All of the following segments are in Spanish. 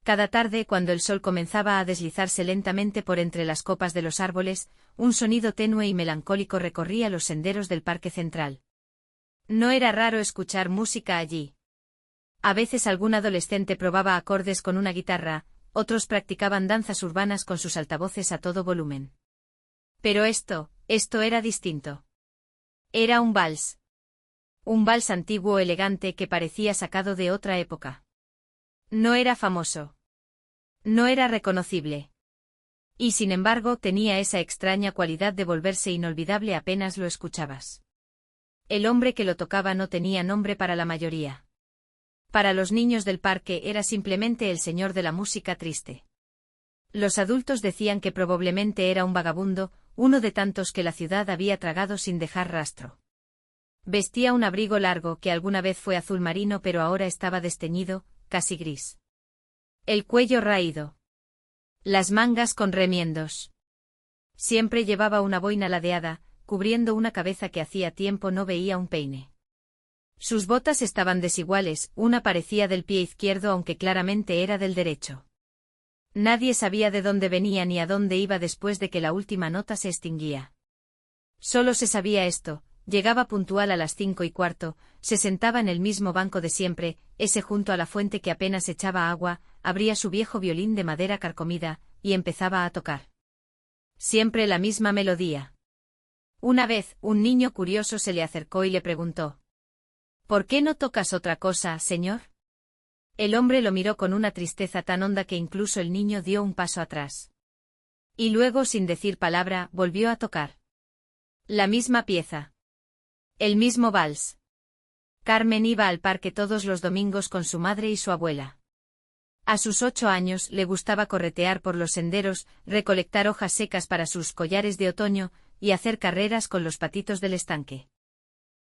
Cada tarde, cuando el sol comenzaba a deslizarse lentamente por entre las copas de los árboles, un sonido tenue y melancólico recorría los senderos del parque central. No era raro escuchar música allí. A veces algún adolescente probaba acordes con una guitarra, otros practicaban danzas urbanas con sus altavoces a todo volumen. Pero esto era distinto. Era un vals. Un vals antiguo elegante que parecía sacado de otra época. No era famoso. No era reconocible. Y sin embargo tenía esa extraña cualidad de volverse inolvidable apenas lo escuchabas. El hombre que lo tocaba no tenía nombre para la mayoría. Para los niños del parque era simplemente el señor de la música triste. Los adultos decían que probablemente era un vagabundo, uno de tantos que la ciudad había tragado sin dejar rastro. Vestía un abrigo largo que alguna vez fue azul marino pero ahora estaba desteñido, casi gris. El cuello raído. Las mangas con remiendos. Siempre llevaba una boina ladeada, cubriendo una cabeza que hacía tiempo no veía un peine. Sus botas estaban desiguales, una parecía del pie izquierdo aunque claramente era del derecho. Nadie sabía de dónde venía ni a dónde iba después de que la última nota se extinguía. Solo se sabía esto: llegaba puntual a las 5:15, se sentaba en el mismo banco de siempre, ese junto a la fuente que apenas echaba agua, abría su viejo violín de madera carcomida, y empezaba a tocar. Siempre la misma melodía. Una vez, un niño curioso se le acercó y le preguntó: ¿por qué no tocas otra cosa, señor? El hombre lo miró con una tristeza tan honda que incluso el niño dio un paso atrás. Y luego, sin decir palabra, volvió a tocar. La misma pieza. El mismo vals. Carmen iba al parque todos los domingos con su madre y su abuela. A sus 8 años le gustaba corretear por los senderos, recolectar hojas secas para sus collares de otoño, y hacer carreras con los patitos del estanque.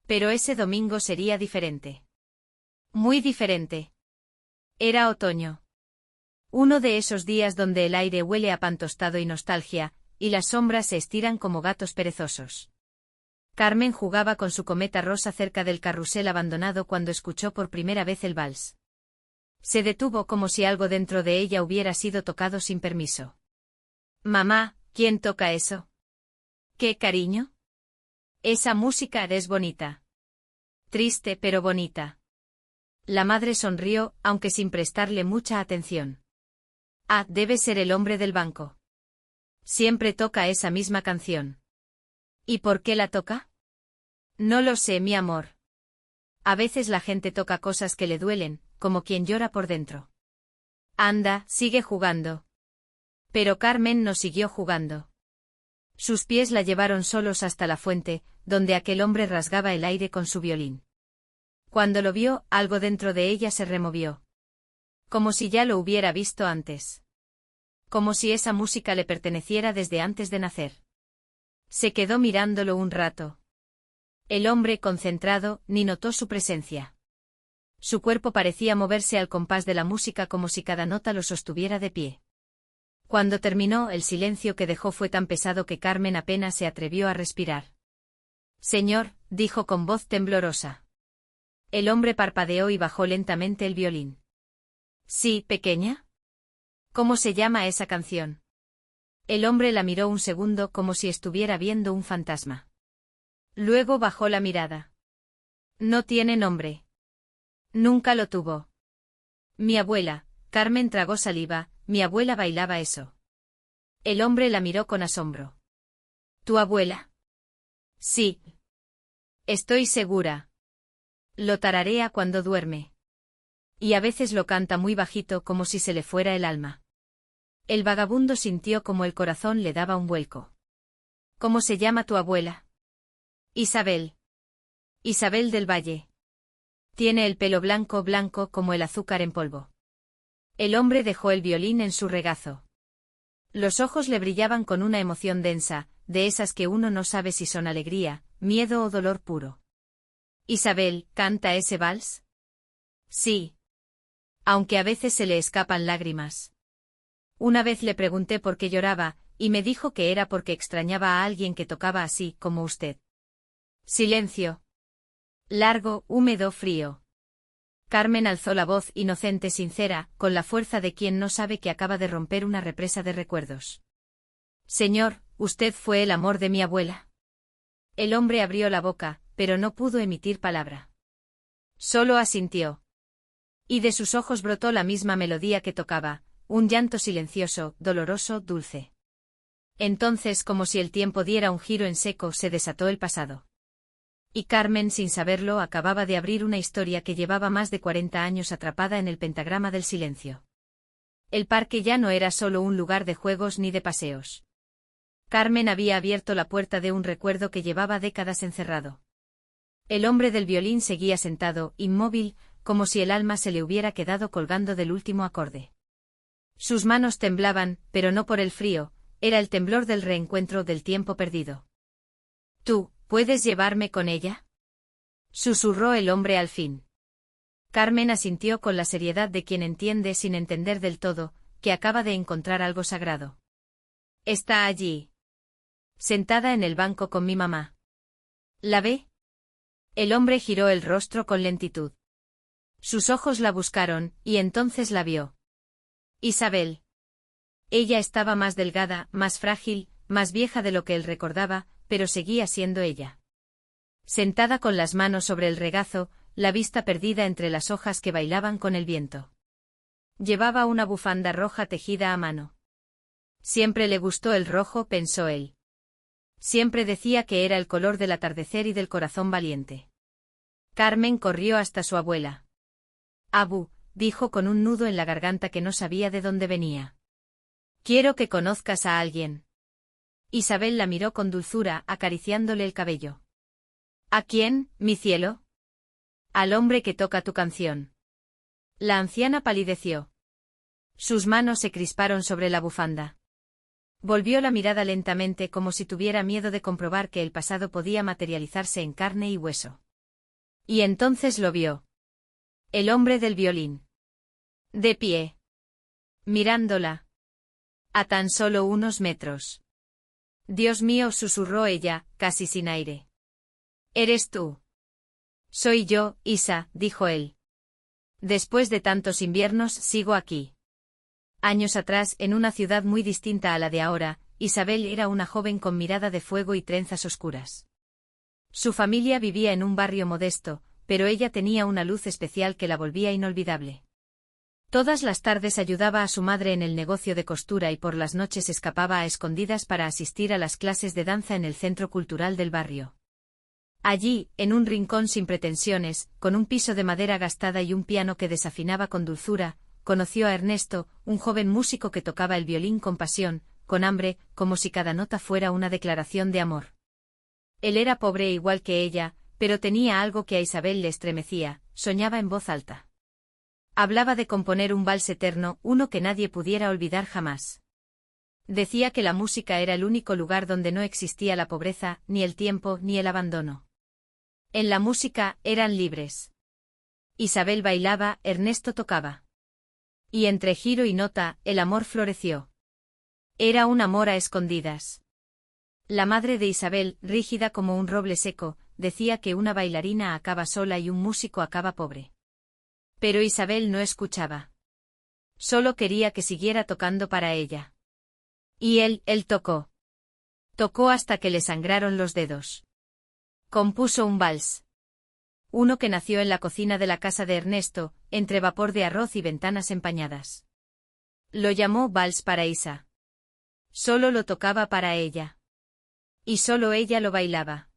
Pero ese domingo sería diferente. Muy diferente. Era otoño. Uno de esos días donde el aire huele a pan tostado y nostalgia, y las sombras se estiran como gatos perezosos. Carmen jugaba con su cometa rosa cerca del carrusel abandonado cuando escuchó por primera vez el vals. Se detuvo como si algo dentro de ella hubiera sido tocado sin permiso. «Mamá, ¿quién toca eso?» «¿Qué, cariño?» «Esa música es bonita. Triste pero bonita». La madre sonrió, aunque sin prestarle mucha atención. «Ah, debe ser el hombre del banco. Siempre toca esa misma canción». «¿Y por qué la toca?» «No lo sé, mi amor. A veces la gente toca cosas que le duelen, como quien llora por dentro». «Anda, sigue jugando». Pero Carmen no siguió jugando. Sus pies la llevaron solos hasta la fuente, donde aquel hombre rasgaba el aire con su violín. Cuando lo vio, algo dentro de ella se removió. Como si ya lo hubiera visto antes. Como si esa música le perteneciera desde antes de nacer. Se quedó mirándolo un rato. El hombre, concentrado, ni notó su presencia. Su cuerpo parecía moverse al compás de la música como si cada nota lo sostuviera de pie. Cuando terminó, el silencio que dejó fue tan pesado que Carmen apenas se atrevió a respirar. «Señor», dijo con voz temblorosa. El hombre parpadeó y bajó lentamente el violín. «Sí, pequeña». «¿Cómo se llama esa canción?» El hombre la miró un segundo como si estuviera viendo un fantasma. Luego bajó la mirada. «No tiene nombre. Nunca lo tuvo. Mi abuela», Carmen tragó saliva, «mi abuela bailaba eso». El hombre la miró con asombro. «¿Tu abuela?» «Sí. Estoy segura. Lo tararea cuando duerme. Y a veces lo canta muy bajito como si se le fuera el alma». El vagabundo sintió como el corazón le daba un vuelco. «¿Cómo se llama tu abuela?» «Isabel. Isabel del Valle. Tiene el pelo blanco blanco como el azúcar en polvo». El hombre dejó el violín en su regazo. Los ojos le brillaban con una emoción densa, de esas que uno no sabe si son alegría, miedo o dolor puro. «¿Isabel canta ese vals?» «Sí. Aunque a veces se le escapan lágrimas. Una vez le pregunté por qué lloraba, y me dijo que era porque extrañaba a alguien que tocaba así, como usted». Silencio. Largo, húmedo, frío. Carmen alzó la voz inocente, sincera, con la fuerza de quien no sabe que acaba de romper una represa de recuerdos. Señor, usted fue el amor de mi abuela. El hombre abrió la boca, pero no pudo emitir palabra. Solo asintió. Y de sus ojos brotó la misma melodía que tocaba, un llanto silencioso, doloroso, dulce. Entonces, como si el tiempo diera un giro en seco, se desató el pasado. Y Carmen, sin saberlo, acababa de abrir una historia que llevaba más de 40 años atrapada en el pentagrama del silencio. El parque ya no era solo un lugar de juegos ni de paseos. Carmen había abierto la puerta de un recuerdo que llevaba décadas encerrado. El hombre del violín seguía sentado, inmóvil, como si el alma se le hubiera quedado colgando del último acorde. Sus manos temblaban, pero no por el frío, era el temblor del reencuentro, del tiempo perdido. «¿Tú, puedes llevarme con ella?», susurró el hombre al fin. Carmen asintió con la seriedad de quien entiende sin entender del todo, que acaba de encontrar algo sagrado. «Está allí. Sentada en el banco con mi mamá. ¿La ve?». El hombre giró el rostro con lentitud. Sus ojos la buscaron, y entonces la vio. Isabel. Ella estaba más delgada, más frágil, más vieja de lo que él recordaba, pero seguía siendo ella. Sentada con las manos sobre el regazo, la vista perdida entre las hojas que bailaban con el viento. Llevaba una bufanda roja tejida a mano. Siempre le gustó el rojo, pensó él. Siempre decía que era el color del atardecer y del corazón valiente. Carmen corrió hasta su abuela. «Abu», dijo con un nudo en la garganta que no sabía de dónde venía. «Quiero que conozcas a alguien». Isabel la miró con dulzura, acariciándole el cabello. «¿A quién, mi cielo?». «Al hombre que toca tu canción». La anciana palideció. Sus manos se crisparon sobre la bufanda. Volvió la mirada lentamente, como si tuviera miedo de comprobar que el pasado podía materializarse en carne y hueso. Y entonces lo vio. El hombre del violín. De pie. Mirándola. A tan solo unos metros. «Dios mío», susurró ella, casi sin aire. «¿Eres tú?». «Soy yo, Isa», dijo él. «Después de tantos inviernos sigo aquí». Años atrás, en una ciudad muy distinta a la de ahora, Isabel era una joven con mirada de fuego y trenzas oscuras. Su familia vivía en un barrio modesto, pero ella tenía una luz especial que la volvía inolvidable. Todas las tardes ayudaba a su madre en el negocio de costura y por las noches escapaba a escondidas para asistir a las clases de danza en el centro cultural del barrio. Allí, en un rincón sin pretensiones, con un piso de madera gastada y un piano que desafinaba con dulzura, conoció a Ernesto, un joven músico que tocaba el violín con pasión, con hambre, como si cada nota fuera una declaración de amor. Él era pobre igual que ella, pero tenía algo que a Isabel le estremecía, soñaba en voz alta. Hablaba de componer un vals eterno, uno que nadie pudiera olvidar jamás. Decía que la música era el único lugar donde no existía la pobreza, ni el tiempo, ni el abandono. En la música, eran libres. Isabel bailaba, Ernesto tocaba. Y entre giro y nota, el amor floreció. Era un amor a escondidas. La madre de Isabel, rígida como un roble seco, decía que una bailarina acaba sola y un músico acaba pobre. Pero Isabel no escuchaba. Solo quería que siguiera tocando para ella. Y él tocó. Tocó hasta que le sangraron los dedos. Compuso un vals. Uno que nació en la cocina de la casa de Ernesto, entre vapor de arroz y ventanas empañadas. Lo llamó Vals para Isa. Solo lo tocaba para ella. Y solo ella lo bailaba.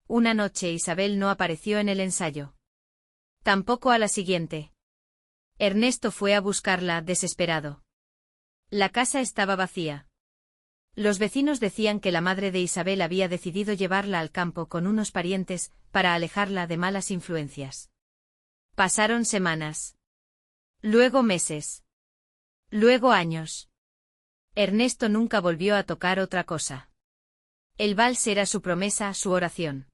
Una noche Isabel no apareció en el ensayo. Tampoco a la siguiente. Ernesto fue a buscarla, desesperado. La casa estaba vacía. Los vecinos decían que la madre de Isabel había decidido llevarla al campo con unos parientes, para alejarla de malas influencias. Pasaron semanas. Luego meses. Luego años. Ernesto nunca volvió a tocar otra cosa. El vals era su promesa, su oración.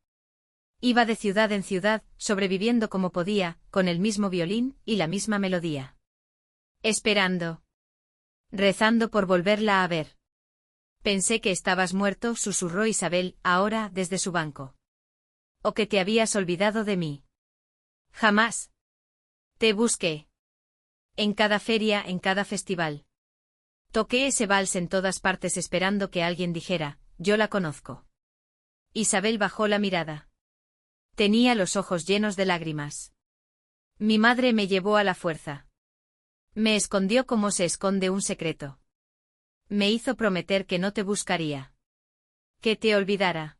Iba de ciudad en ciudad, sobreviviendo como podía, con el mismo violín y la misma melodía. Esperando. Rezando por volverla a ver. Pensé que estabas muerto, susurró Isabel, ahora, desde su banco. O que te habías olvidado de mí. Jamás. Te busqué. En cada feria, en cada festival. Toqué ese vals en todas partes esperando que alguien dijera, yo la conozco. Isabel bajó la mirada. Tenía los ojos llenos de lágrimas. Mi madre me llevó a la fuerza. Me escondió como se esconde un secreto. Me hizo prometer que no te buscaría. Que te olvidara.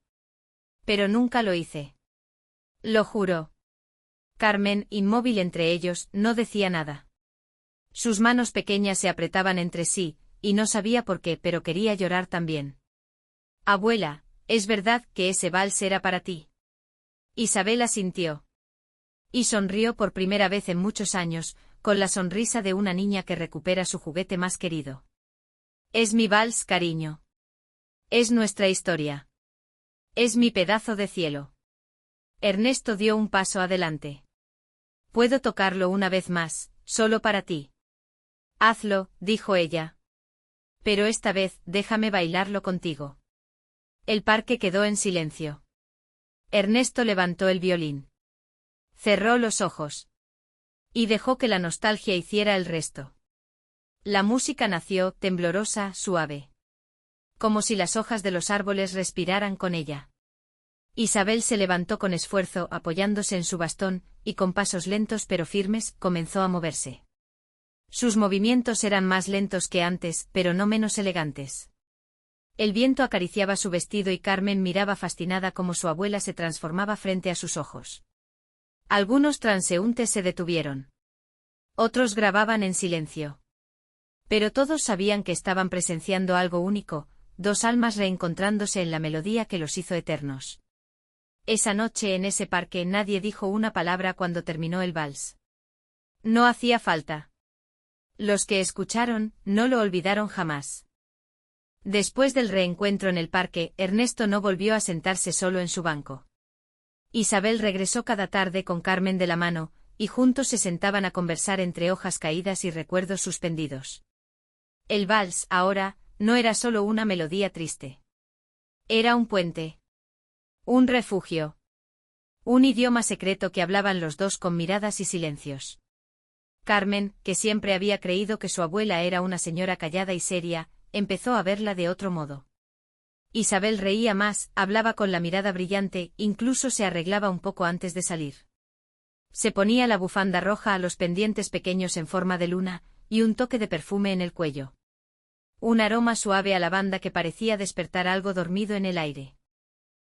Pero nunca lo hice. Lo juro. Carmen, inmóvil entre ellos, no decía nada. Sus manos pequeñas se apretaban entre sí, y no sabía por qué, pero quería llorar también. Abuela, ¿es verdad que ese vals era para ti? Isabel asintió. Y sonrió por primera vez en muchos años, con la sonrisa de una niña que recupera su juguete más querido. Es mi vals, cariño. Es nuestra historia. Es mi pedazo de cielo. Ernesto dio un paso adelante. Puedo tocarlo una vez más, solo para ti. Hazlo, dijo ella. Pero esta vez, déjame bailarlo contigo. El parque quedó en silencio. Ernesto levantó el violín. Cerró los ojos. Y dejó que la nostalgia hiciera el resto. La música nació, temblorosa, suave. Como si las hojas de los árboles respiraran con ella. Isabel se levantó con esfuerzo, apoyándose en su bastón, y con pasos lentos pero firmes, comenzó a moverse. Sus movimientos eran más lentos que antes, pero no menos elegantes. El viento acariciaba su vestido y Carmen miraba fascinada cómo su abuela se transformaba frente a sus ojos. Algunos transeúntes se detuvieron. Otros grababan en silencio. Pero todos sabían que estaban presenciando algo único, dos almas reencontrándose en la melodía que los hizo eternos. Esa noche en ese parque nadie dijo una palabra cuando terminó el vals. No hacía falta. Los que escucharon, no lo olvidaron jamás. Después del reencuentro en el parque, Ernesto no volvió a sentarse solo en su banco. Isabel regresó cada tarde con Carmen de la mano, y juntos se sentaban a conversar entre hojas caídas y recuerdos suspendidos. El vals, ahora, no era solo una melodía triste. Era un puente. Un refugio. Un idioma secreto que hablaban los dos con miradas y silencios. Carmen, que siempre había creído que su abuela era una señora callada y seria, empezó a verla de otro modo. Isabel reía más, hablaba con la mirada brillante, incluso se arreglaba un poco antes de salir. Se ponía la bufanda roja a los pendientes pequeños en forma de luna, y un toque de perfume en el cuello. Un aroma suave a lavanda que parecía despertar algo dormido en el aire.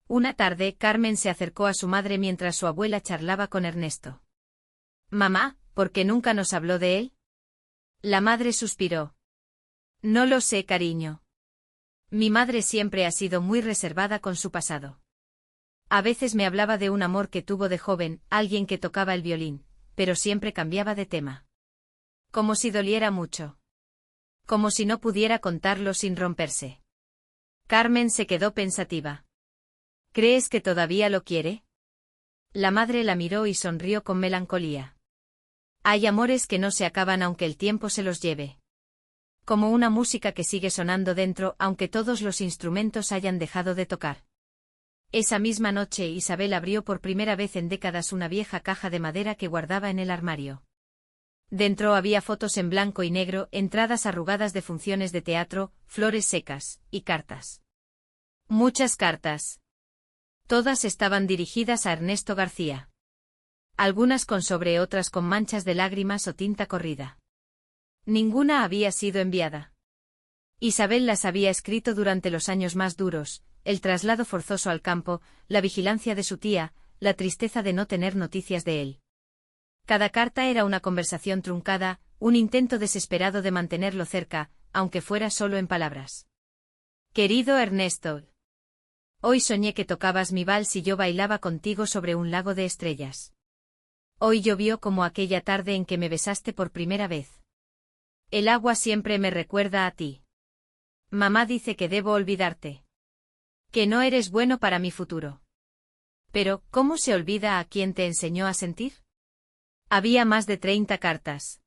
Una tarde, Carmen se acercó a su madre mientras su abuela charlaba con Ernesto. «Mamá, ¿por qué nunca nos habló de él?» La madre suspiró. «No lo sé, cariño. Mi madre siempre ha sido muy reservada con su pasado. A veces me hablaba de un amor que tuvo de joven, alguien que tocaba el violín, pero siempre cambiaba de tema. Como si doliera mucho. Como si no pudiera contarlo sin romperse». Carmen se quedó pensativa. «¿Crees que todavía lo quiere?» La madre la miró y sonrió con melancolía. «Hay amores que no se acaban aunque el tiempo se los lleve. Como una música que sigue sonando dentro aunque todos los instrumentos hayan dejado de tocar». Esa misma noche Isabel abrió por primera vez en décadas una vieja caja de madera que guardaba en el armario. Dentro había fotos en blanco y negro, entradas arrugadas de funciones de teatro, flores secas, y cartas. Muchas cartas. Todas estaban dirigidas a Ernesto García. Algunas con sobre, otras con manchas de lágrimas o tinta corrida. Ninguna había sido enviada. Isabel las había escrito durante los años más duros, el traslado forzoso al campo, la vigilancia de su tía, la tristeza de no tener noticias de él. Cada carta era una conversación truncada, un intento desesperado de mantenerlo cerca, aunque fuera solo en palabras. «Querido Ernesto. Hoy soñé que tocabas mi vals y yo bailaba contigo sobre un lago de estrellas. Hoy llovió como aquella tarde en que me besaste por primera vez. El agua siempre me recuerda a ti. Mamá dice que debo olvidarte. Que no eres bueno para mi futuro. Pero, ¿cómo se olvida a quien te enseñó a sentir?». Había más de 30 cartas.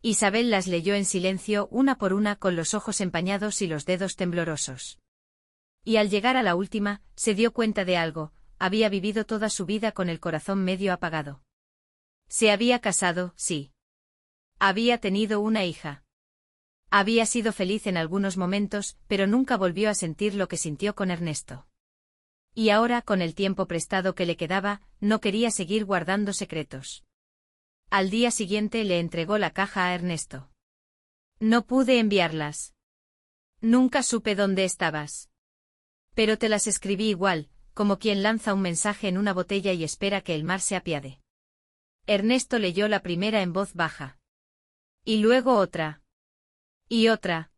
Isabel las leyó en silencio una por una con los ojos empañados y los dedos temblorosos. Y al llegar a la última, se dio cuenta de algo, había vivido toda su vida con el corazón medio apagado. Se había casado, sí. Había tenido una hija. Había sido feliz en algunos momentos, pero nunca volvió a sentir lo que sintió con Ernesto. Y ahora, con el tiempo prestado que le quedaba, no quería seguir guardando secretos. Al día siguiente le entregó la caja a Ernesto. No pude enviarlas. Nunca supe dónde estabas. Pero te las escribí igual, como quien lanza un mensaje en una botella y espera que el mar se apiade. Ernesto leyó la primera en voz baja. Y luego otra. Y otra.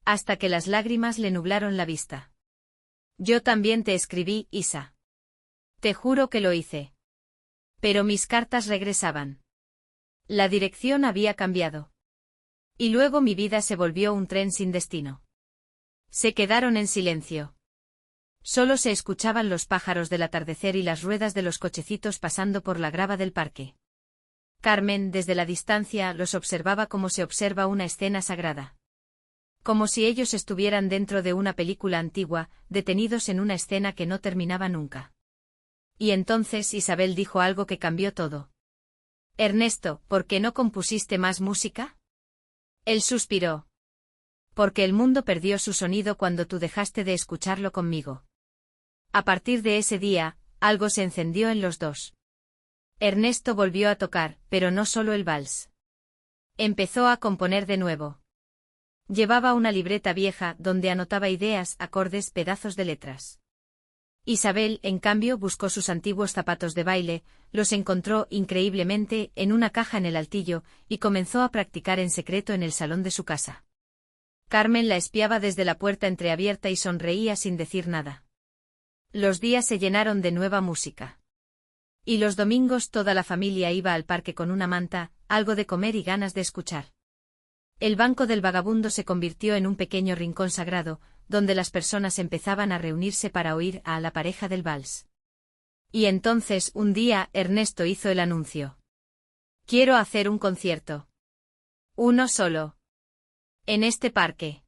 Hasta que las lágrimas le nublaron la vista. Yo también te escribí, Isa. Te juro que lo hice. Pero mis cartas regresaban. La dirección había cambiado. Y luego mi vida se volvió un tren sin destino. Se quedaron en silencio. Solo se escuchaban los pájaros del atardecer y las ruedas de los cochecitos pasando por la grava del parque. Carmen, desde la distancia, los observaba como se observa una escena sagrada. Como si ellos estuvieran dentro de una película antigua, detenidos en una escena que no terminaba nunca. Y entonces Isabel dijo algo que cambió todo. Ernesto, ¿por qué no compusiste más música? Él suspiró. Porque el mundo perdió su sonido cuando tú dejaste de escucharlo conmigo. A partir de ese día, algo se encendió en los dos. Ernesto volvió a tocar, pero no solo el vals. Empezó a componer de nuevo. Llevaba una libreta vieja donde anotaba ideas, acordes, pedazos de letras. Isabel, en cambio, buscó sus antiguos zapatos de baile, los encontró, increíblemente, en una caja en el altillo, y comenzó a practicar en secreto en el salón de su casa. Carmen la espiaba desde la puerta entreabierta y sonreía sin decir nada. Los días se llenaron de nueva música. Y los domingos toda la familia iba al parque con una manta, algo de comer y ganas de escuchar. El banco del vagabundo se convirtió en un pequeño rincón sagrado, donde las personas empezaban a reunirse para oír a la pareja del vals. Y entonces, un día, Ernesto hizo el anuncio. Quiero hacer un concierto. Uno solo. En este parque.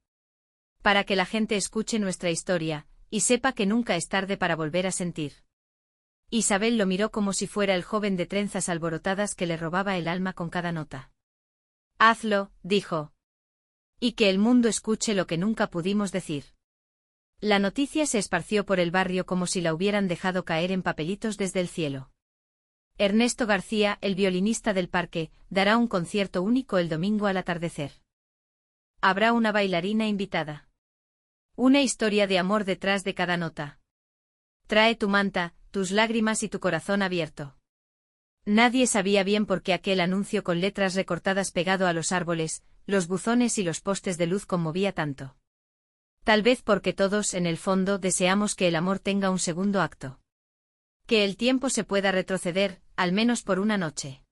Para que la gente escuche nuestra historia, y sepa que nunca es tarde para volver a sentir. Isabel lo miró como si fuera el joven de trenzas alborotadas que le robaba el alma con cada nota. Hazlo, dijo. Y que el mundo escuche lo que nunca pudimos decir. La noticia se esparció por el barrio como si la hubieran dejado caer en papelitos desde el cielo. Ernesto García, el violinista del parque, dará un concierto único el domingo al atardecer. Habrá una bailarina invitada. Una historia de amor detrás de cada nota. Trae tu manta, tus lágrimas y tu corazón abierto. Nadie sabía bien por qué aquel anuncio con letras recortadas pegado a los árboles, los buzones y los postes de luz conmovía tanto. Tal vez porque todos, en el fondo, deseamos que el amor tenga un segundo acto. Que el tiempo se pueda retroceder, al menos por una noche.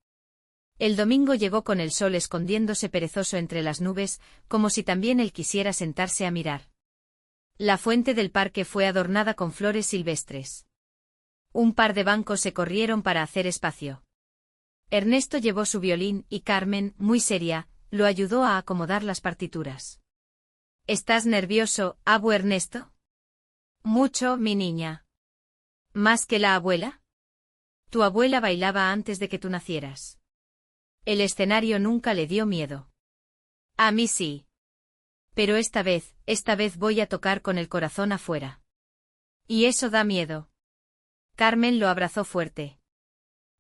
El domingo llegó con el sol escondiéndose perezoso entre las nubes, como si también él quisiera sentarse a mirar. La fuente del parque fue adornada con flores silvestres. Un par de bancos se corrieron para hacer espacio. Ernesto llevó su violín y Carmen, muy seria, lo ayudó a acomodar las partituras. ¿Estás nervioso, abu Ernesto? Mucho, mi niña. ¿Más que la abuela? Tu abuela bailaba antes de que tú nacieras. El escenario nunca le dio miedo. A mí sí. Pero esta vez voy a tocar con el corazón afuera. Y eso da miedo. Carmen lo abrazó fuerte.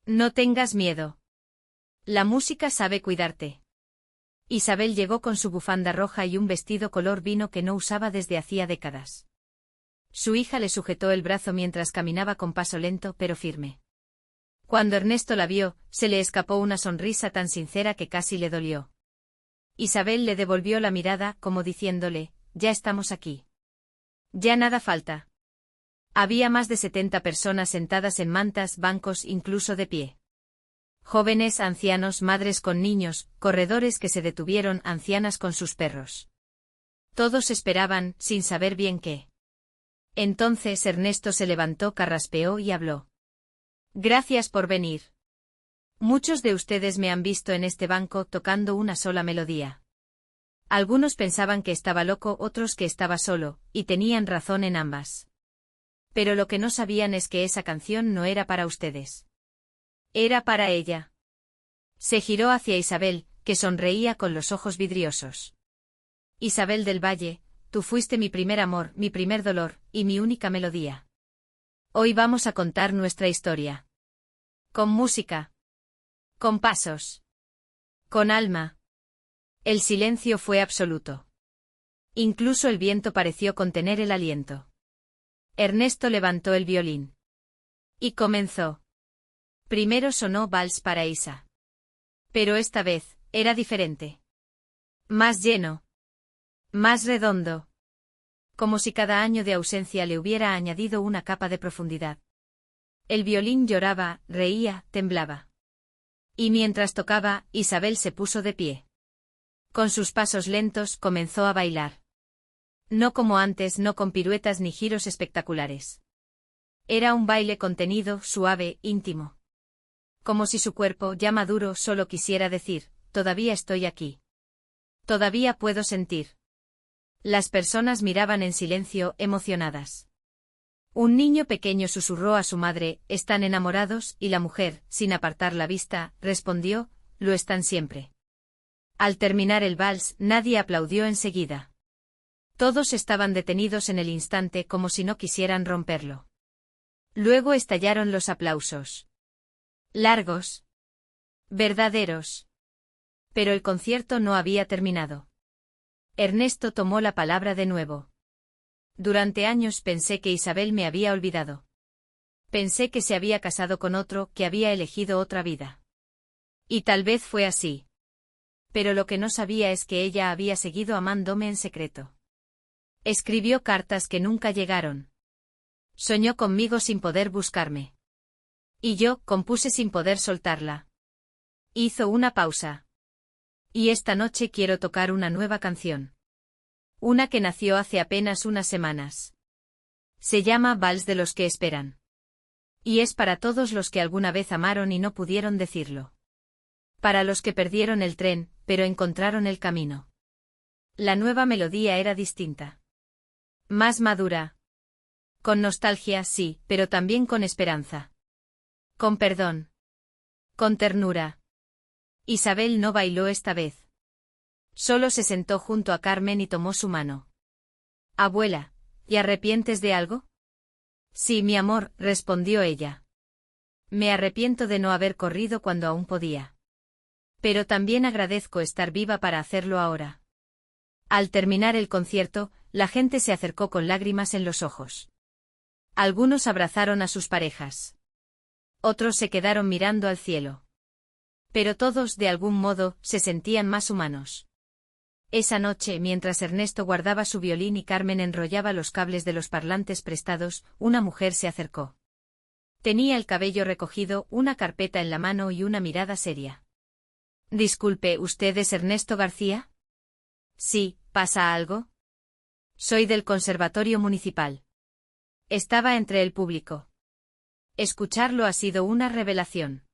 No tengas miedo. La música sabe cuidarte. Isabel llegó con su bufanda roja y un vestido color vino que no usaba desde hacía décadas. Su hija le sujetó el brazo mientras caminaba con paso lento pero firme. Cuando Ernesto la vio, se le escapó una sonrisa tan sincera que casi le dolió. Isabel le devolvió la mirada, como diciéndole, ya estamos aquí. Ya nada falta. Había más de 70 personas sentadas en mantas, bancos, incluso de pie. Jóvenes, ancianos, madres con niños, corredores que se detuvieron, ancianas con sus perros. Todos esperaban, sin saber bien qué. Entonces Ernesto se levantó, carraspeó y habló. Gracias por venir. Muchos de ustedes me han visto en este banco tocando una sola melodía. Algunos pensaban que estaba loco, otros que estaba solo, y tenían razón en ambas. Pero lo que no sabían es que esa canción no era para ustedes. Era para ella. Se giró hacia Isabel, que sonreía con los ojos vidriosos. Isabel del Valle, tú fuiste mi primer amor, mi primer dolor, y mi única melodía. Hoy vamos a contar nuestra historia. Con música. Con pasos. Con alma. El silencio fue absoluto. Incluso el viento pareció contener el aliento. Ernesto levantó el violín. Y comenzó. Primero sonó Vals para Isa. Pero esta vez, era diferente. Más lleno. Más redondo. Como si cada año de ausencia le hubiera añadido una capa de profundidad. El violín lloraba, reía, temblaba. Y mientras tocaba, Isabel se puso de pie. Con sus pasos lentos comenzó a bailar. No como antes, no con piruetas ni giros espectaculares. Era un baile contenido, suave, íntimo. Como si su cuerpo, ya maduro, solo quisiera decir, todavía estoy aquí. Todavía puedo sentir. Las personas miraban en silencio, emocionadas. Un niño pequeño susurró a su madre, «¿Están enamorados?» y la mujer, sin apartar la vista, respondió, «Lo están siempre». Al terminar el vals, nadie aplaudió enseguida. Todos estaban detenidos en el instante como si no quisieran romperlo. Luego estallaron los aplausos. Largos. Verdaderos. Pero el concierto no había terminado. Ernesto tomó la palabra de nuevo. Durante años pensé que Isabel me había olvidado. Pensé que se había casado con otro, que había elegido otra vida. Y tal vez fue así. Pero lo que no sabía es que ella había seguido amándome en secreto. Escribió cartas que nunca llegaron. Soñó conmigo sin poder buscarme. Y yo, compuse sin poder soltarla. Hizo una pausa. Y esta noche quiero tocar una nueva canción. Una que nació hace apenas unas semanas. Se llama Vals de los que esperan. Y es para todos los que alguna vez amaron y no pudieron decirlo. Para los que perdieron el tren, pero encontraron el camino. La nueva melodía era distinta. Más madura. Con nostalgia, sí, pero también con esperanza. Con perdón. Con ternura. Isabel no bailó esta vez. Solo se sentó junto a Carmen y tomó su mano. Abuela, ¿te arrepientes de algo? Sí, mi amor, respondió ella. Me arrepiento de no haber corrido cuando aún podía. Pero también agradezco estar viva para hacerlo ahora. Al terminar el concierto, la gente se acercó con lágrimas en los ojos. Algunos abrazaron a sus parejas. Otros se quedaron mirando al cielo. Pero todos, de algún modo, se sentían más humanos. Esa noche, mientras Ernesto guardaba su violín y Carmen enrollaba los cables de los parlantes prestados, una mujer se acercó. Tenía el cabello recogido, una carpeta en la mano y una mirada seria. Disculpe, ¿usted es Ernesto García? Sí, ¿pasa algo? Soy del Conservatorio Municipal. Estaba entre el público. Escucharlo ha sido una revelación.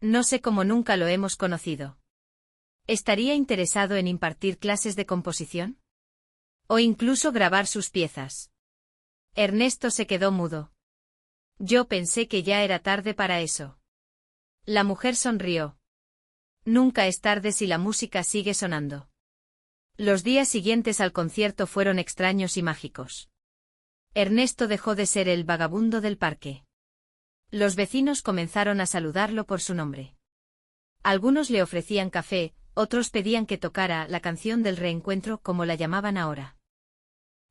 No sé cómo nunca lo hemos conocido. ¿Estaría interesado en impartir clases de composición? O incluso grabar sus piezas. Ernesto se quedó mudo. Yo pensé que ya era tarde para eso. La mujer sonrió. Nunca es tarde si la música sigue sonando. Los días siguientes al concierto fueron extraños y mágicos. Ernesto dejó de ser el vagabundo del parque. Los vecinos comenzaron a saludarlo por su nombre. Algunos le ofrecían café, otros pedían que tocara la canción del reencuentro, como la llamaban ahora.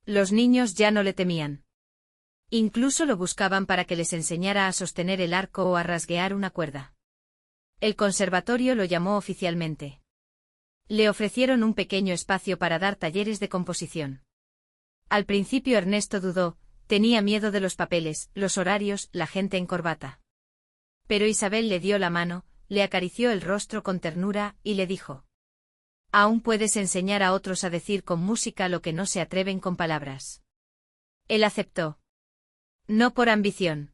Los niños ya no le temían. Incluso lo buscaban para que les enseñara a sostener el arco o a rasguear una cuerda. El conservatorio lo llamó oficialmente. Le ofrecieron un pequeño espacio para dar talleres de composición. Al principio Ernesto dudó, tenía miedo de los papeles, los horarios, la gente en corbata. Pero Isabel le dio la mano, le acarició el rostro con ternura, y le dijo: «Aún puedes enseñar a otros a decir con música lo que no se atreven con palabras». Él aceptó. No por ambición.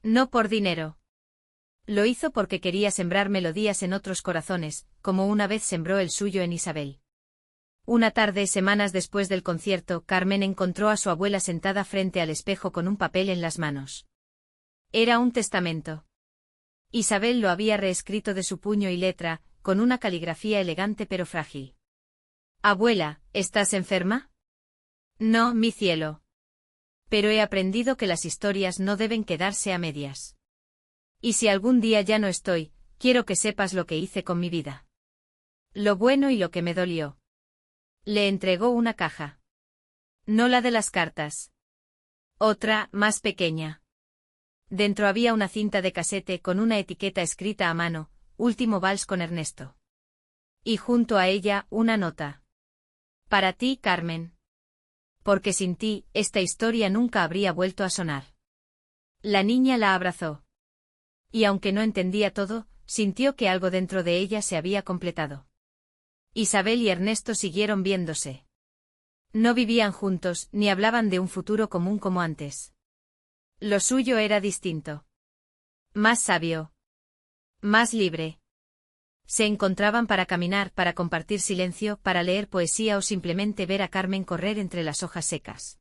No por dinero. Lo hizo porque quería sembrar melodías en otros corazones, como una vez sembró el suyo en Isabel. Una tarde, semanas después del concierto, Carmen encontró a su abuela sentada frente al espejo con un papel en las manos. Era un testamento. Isabel lo había reescrito de su puño y letra, con una caligrafía elegante pero frágil. Abuela, ¿estás enferma? No, mi cielo. Pero he aprendido que las historias no deben quedarse a medias. Y si algún día ya no estoy, quiero que sepas lo que hice con mi vida. Lo bueno y lo que me dolió. Le entregó una caja. No la de las cartas. Otra, más pequeña. Dentro había una cinta de casete con una etiqueta escrita a mano, Último vals con Ernesto. Y junto a ella, una nota. Para ti, Carmen. Porque sin ti, esta historia nunca habría vuelto a sonar. La niña la abrazó. Y aunque no entendía todo, sintió que algo dentro de ella se había completado. Isabel y Ernesto siguieron viéndose. No vivían juntos, ni hablaban de un futuro común como antes. Lo suyo era distinto. Más sabio. Más libre. Se encontraban para caminar, para compartir silencio, para leer poesía o simplemente ver a Carmen correr entre las hojas secas.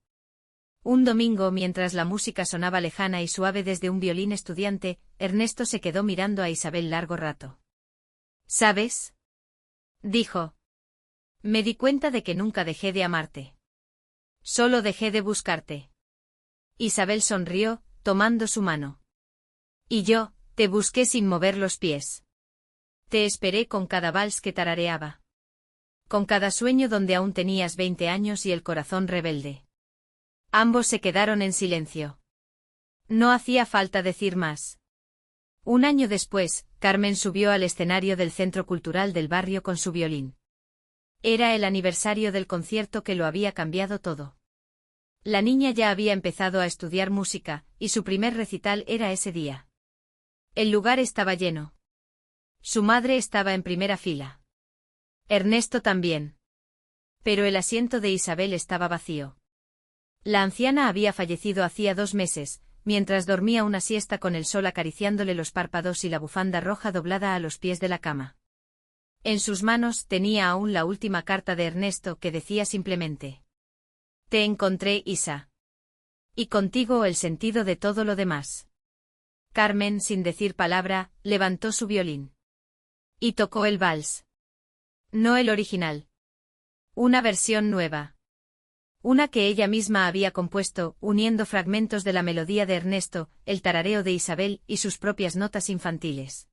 Un domingo, mientras la música sonaba lejana y suave desde un violín estudiante, Ernesto se quedó mirando a Isabel largo rato. ¿Sabes? Dijo. Me di cuenta de que nunca dejé de amarte. Solo dejé de buscarte. Isabel sonrió, tomando su mano. Y yo, te busqué sin mover los pies. Te esperé con cada vals que tarareaba. Con cada sueño donde aún tenías 20 años y el corazón rebelde. Ambos se quedaron en silencio. No hacía falta decir más. Un año después, Carmen subió al escenario del Centro Cultural del barrio con su violín. Era el aniversario del concierto que lo había cambiado todo. La niña ya había empezado a estudiar música, y su primer recital era ese día. El lugar estaba lleno. Su madre estaba en primera fila. Ernesto también. Pero el asiento de Isabel estaba vacío. La anciana había fallecido hacía 2 meses, mientras dormía una siesta con el sol acariciándole los párpados y la bufanda roja doblada a los pies de la cama. En sus manos tenía aún la última carta de Ernesto que decía simplemente: Te encontré, Isa. Y contigo el sentido de todo lo demás. Carmen, sin decir palabra, levantó su violín. Y tocó el vals. No el original. Una versión nueva. Una que ella misma había compuesto, uniendo fragmentos de la melodía de Ernesto, el tarareo de Isabel y sus propias notas infantiles.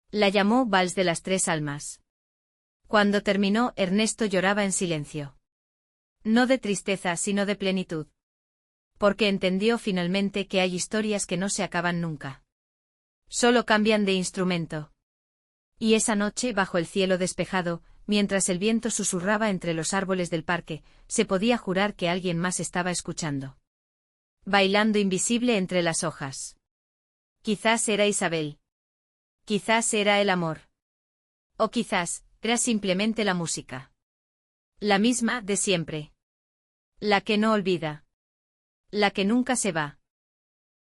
La llamó Vals de las 3 almas. Cuando terminó, Ernesto lloraba en silencio. No de tristeza, sino de plenitud. Porque entendió finalmente que hay historias que no se acaban nunca. Solo cambian de instrumento. Y esa noche, bajo el cielo despejado, mientras el viento susurraba entre los árboles del parque, se podía jurar que alguien más estaba escuchando. Bailando invisible entre las hojas. Quizás era Isabel. Quizás era el amor. O quizás, era simplemente la música. La misma de siempre. La que no olvida. La que nunca se va.